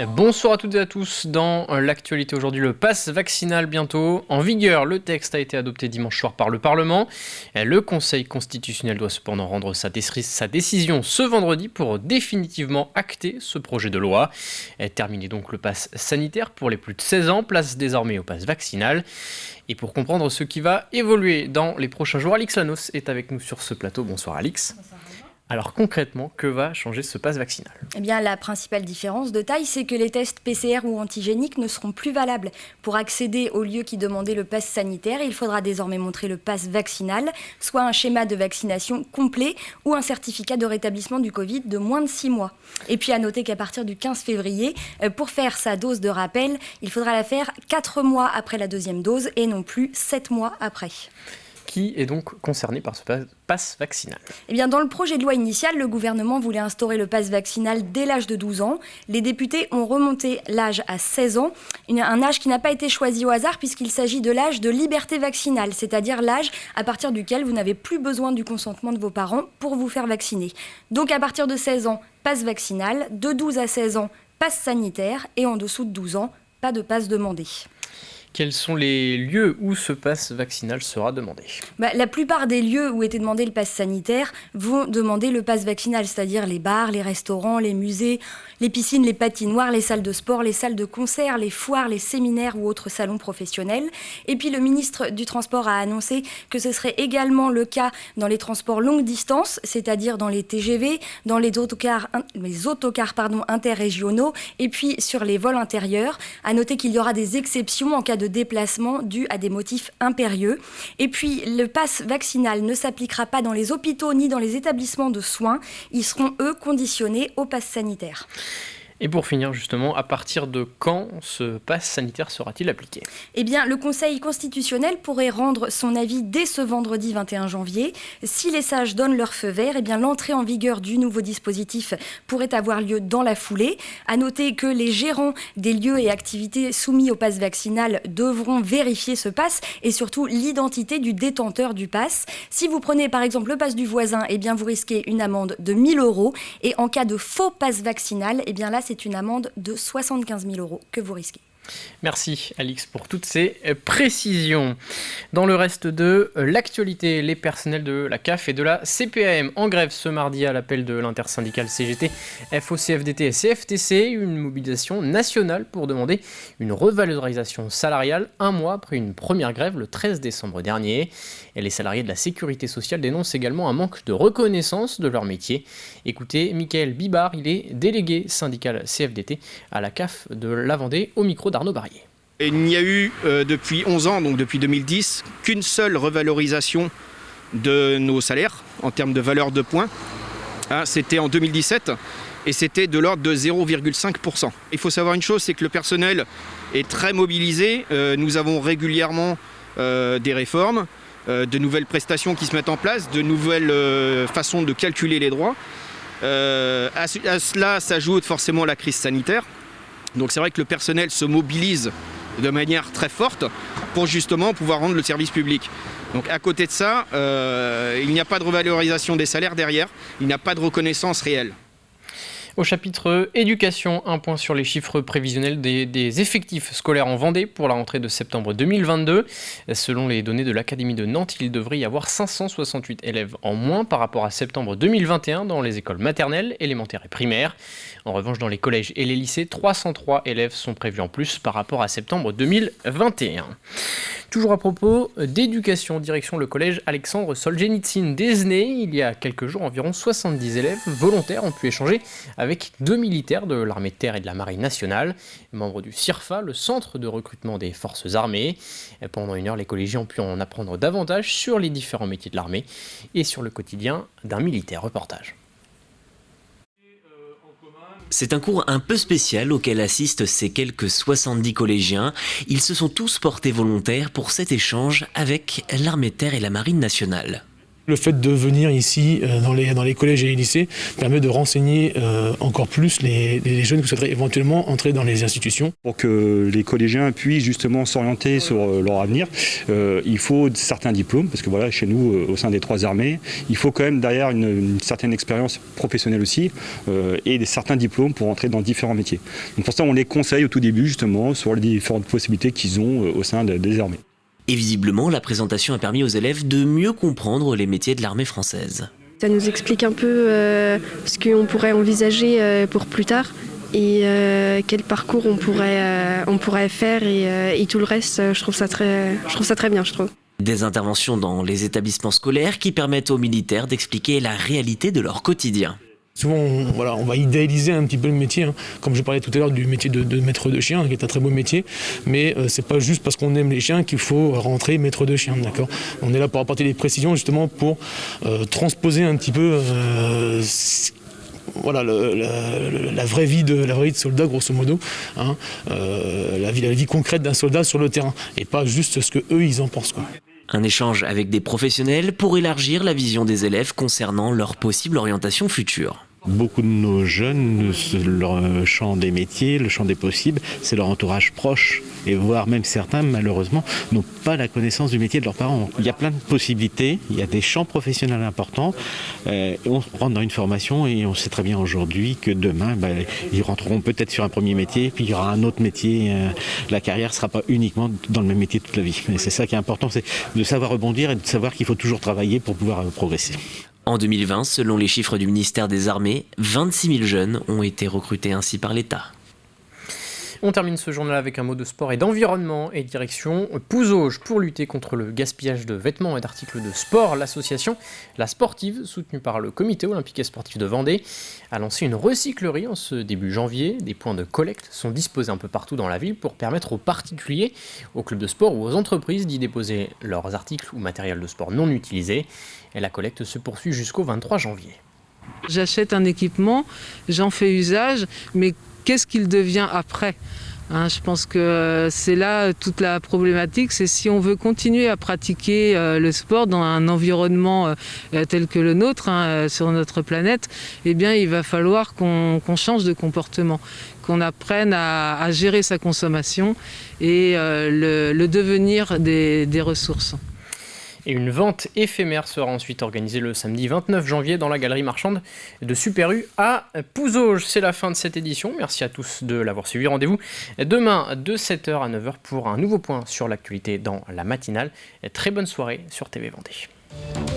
Bonsoir à toutes et à tous. Dans l'actualité aujourd'hui, le pass vaccinal bientôt en vigueur. Le texte a été adopté dimanche soir par le Parlement. Le Conseil constitutionnel doit cependant rendre sa décision ce vendredi pour définitivement acter ce projet de loi. Terminé donc le pass sanitaire pour les plus de 16 ans, place désormais au pass vaccinal. Et pour comprendre ce qui va évoluer dans les prochains jours, Alix Lanos est avec nous sur ce plateau. Bonsoir Alix. Bonsoir. Alors concrètement, que va changer ce pass vaccinal ? Eh bien, la principale différence de taille, c'est que les tests PCR ou antigéniques ne seront plus valables. Pour accéder aux lieux qui demandaient le pass sanitaire, il faudra désormais montrer le pass vaccinal, soit un schéma de vaccination complet ou un certificat de rétablissement du Covid de moins de 6 mois. Et puis à noter qu'à partir du 15 février, pour faire sa dose de rappel, il faudra la faire 4 mois après la deuxième dose et non plus 7 mois après. Qui est donc concerné par ce pass vaccinal ? Eh bien, dans le projet de loi initial, le gouvernement voulait instaurer le pass vaccinal dès l'âge de 12 ans. Les députés ont remonté l'âge à 16 ans, un âge qui n'a pas été choisi au hasard puisqu'il s'agit de l'âge de liberté vaccinale, c'est-à-dire l'âge à partir duquel vous n'avez plus besoin du consentement de vos parents pour vous faire vacciner. Donc à partir de 16 ans, pass vaccinal, de 12 à 16 ans, pass sanitaire et en dessous de 12 ans, pas de pass demandé. Quels sont les lieux où ce pass vaccinal sera demandé ? La plupart des lieux où était demandé le pass sanitaire vont demander le pass vaccinal, c'est-à-dire les bars, les restaurants, les musées, les piscines, les patinoires, les salles de sport, les salles de concert, les foires, les séminaires ou autres salons professionnels. Et puis le ministre du Transport a annoncé que ce serait également le cas dans les transports longue distance, c'est-à-dire dans les TGV, dans les autocars interrégionaux et puis sur les vols intérieurs. À noter qu'il y aura des exceptions en cas de déplacement dû à des motifs impérieux. Et puis, le pass vaccinal ne s'appliquera pas dans les hôpitaux ni dans les établissements de soins. Ils seront, eux, conditionnés au pass sanitaire. Et pour finir, justement, à partir de quand ce pass sanitaire sera-t-il appliqué ? Eh bien, le Conseil constitutionnel pourrait rendre son avis dès ce vendredi 21 janvier. Si les sages donnent leur feu vert, eh bien, l'entrée en vigueur du nouveau dispositif pourrait avoir lieu dans la foulée. À noter que les gérants des lieux et activités soumis au pass vaccinal devront vérifier ce pass et surtout l'identité du détenteur du pass. Si vous prenez par exemple le pass du voisin, eh bien, vous risquez une amende de 1 000 € et en cas de faux pass vaccinal, eh bien là, c'est une amende de 75 000 € que vous risquez. Merci Alix pour toutes ces précisions. Dans le reste de l'actualité, les personnels de la CAF et de la CPAM en grève ce mardi à l'appel de l'intersyndicale CGT, FO-CFDT et CFTC, une mobilisation nationale pour demander une revalorisation salariale un mois après une première grève le 13 décembre dernier. Et les salariés de la sécurité sociale dénoncent également un manque de reconnaissance de leur métier. Écoutez, Michael Bibard, il est délégué syndical CFDT à la CAF de la Vendée au micro d'Arnaud Barrier. Il n'y a eu depuis 11 ans, donc depuis 2010, qu'une seule revalorisation de nos salaires en termes de valeur de points. C'était en 2017 et c'était de l'ordre de 0,5%. Il faut savoir une chose, c'est que le personnel est très mobilisé. Nous avons régulièrement des réformes, de nouvelles prestations qui se mettent en place, de nouvelles façons de calculer les droits. À cela s'ajoute forcément la crise sanitaire. Donc c'est vrai que le personnel se mobilise de manière très forte pour justement pouvoir rendre le service public. Donc à côté de ça, il n'y a pas de revalorisation des salaires derrière, il n'y a pas de reconnaissance réelle. Au chapitre éducation, un point sur les chiffres prévisionnels des effectifs scolaires en Vendée pour la rentrée de septembre 2022. Selon les données de l'Académie de Nantes, il devrait y avoir 568 élèves en moins par rapport à septembre 2021 dans les écoles maternelles, élémentaires et primaires. En revanche, dans les collèges et les lycées, 303 élèves sont prévus en plus par rapport à septembre 2021. Toujours à propos d'éducation, direction le collège Alexandre Solzhenitsyn d'Esnay. Il y a quelques jours, environ 70 élèves volontaires ont pu échanger avec 2 militaires de l'armée de terre et de la marine nationale, membres du CIRFA, le centre de recrutement des forces armées. Pendant 1 heure, les collégiens ont pu en apprendre davantage sur les différents métiers de l'armée et sur le quotidien d'un militaire. Reportage. C'est un cours un peu spécial auquel assistent ces quelques 70 collégiens. Ils se sont tous portés volontaires pour cet échange avec l'armée de terre et la marine nationale. Le fait de venir ici dans les collèges et les lycées permet de renseigner encore plus les jeunes qui souhaiteraient éventuellement entrer dans les institutions. Pour que les collégiens puissent justement s'orienter sur leur avenir, il faut certains diplômes, parce que voilà, chez nous, au sein des 3 armées, il faut quand même derrière une certaine expérience professionnelle aussi et certains diplômes pour entrer dans différents métiers. Donc pour ça, on les conseille au tout début justement sur les différentes possibilités qu'ils ont au sein des armées. Et visiblement, la présentation a permis aux élèves de mieux comprendre les métiers de l'armée française. Ça nous explique un peu ce qu'on pourrait envisager pour plus tard et quel parcours on pourrait faire et tout le reste, je trouve ça très bien, je trouve. Des interventions dans les établissements scolaires qui permettent aux militaires d'expliquer la réalité de leur quotidien. Souvent, on va idéaliser un petit peu le métier, hein. Comme je parlais tout à l'heure du métier de maître de chien, qui est un très beau métier, mais c'est pas juste parce qu'on aime les chiens qu'il faut rentrer maître de chien, d'accord ? On est là pour apporter des précisions justement pour transposer un petit peu la vraie vie de soldat, grosso modo, hein, la vie concrète d'un soldat sur le terrain, et pas juste ce que eux ils en pensent, quoi. Un échange avec des professionnels pour élargir la vision des élèves concernant leur possible orientation future. Beaucoup de nos jeunes, leur champ des métiers, le champ des possibles, c'est leur entourage proche. Et voire même certains, malheureusement, n'ont pas la connaissance du métier de leurs parents. Il y a plein de possibilités, il y a des champs professionnels importants. On rentre dans une formation et on sait très bien aujourd'hui que demain, ils rentreront peut-être sur un premier métier, puis il y aura un autre métier. La carrière ne sera pas uniquement dans le même métier toute la vie. Et c'est ça qui est important, c'est de savoir rebondir et de savoir qu'il faut toujours travailler pour pouvoir progresser. En 2020, selon les chiffres du ministère des Armées, 26 000 jeunes ont été recrutés ainsi par l'État. On termine ce journal avec un mot de sport et d'environnement et direction Pouzauges. Pour lutter contre le gaspillage de vêtements et d'articles de sport, l'association La Sportive, soutenue par le Comité olympique et sportif de Vendée, a lancé une recyclerie en ce début janvier. Des points de collecte sont disposés un peu partout dans la ville pour permettre aux particuliers, aux clubs de sport ou aux entreprises d'y déposer leurs articles ou matériel de sport non utilisés. Et la collecte se poursuit jusqu'au 23 janvier. J'achète un équipement, j'en fais usage, mais qu'est-ce qu'il devient après ? Je pense que c'est là toute la problématique, c'est si on veut continuer à pratiquer le sport dans un environnement tel que le nôtre, sur notre planète, eh bien il va falloir qu'on change de comportement, qu'on apprenne à gérer sa consommation et le devenir des ressources. Et une vente éphémère sera ensuite organisée le samedi 29 janvier dans la galerie marchande de Super U à Pouzauges. C'est la fin de cette édition. Merci à tous de l'avoir suivi. Rendez-vous demain de 7h à 9h pour un nouveau point sur l'actualité dans la matinale. Très bonne soirée sur TV Vendée.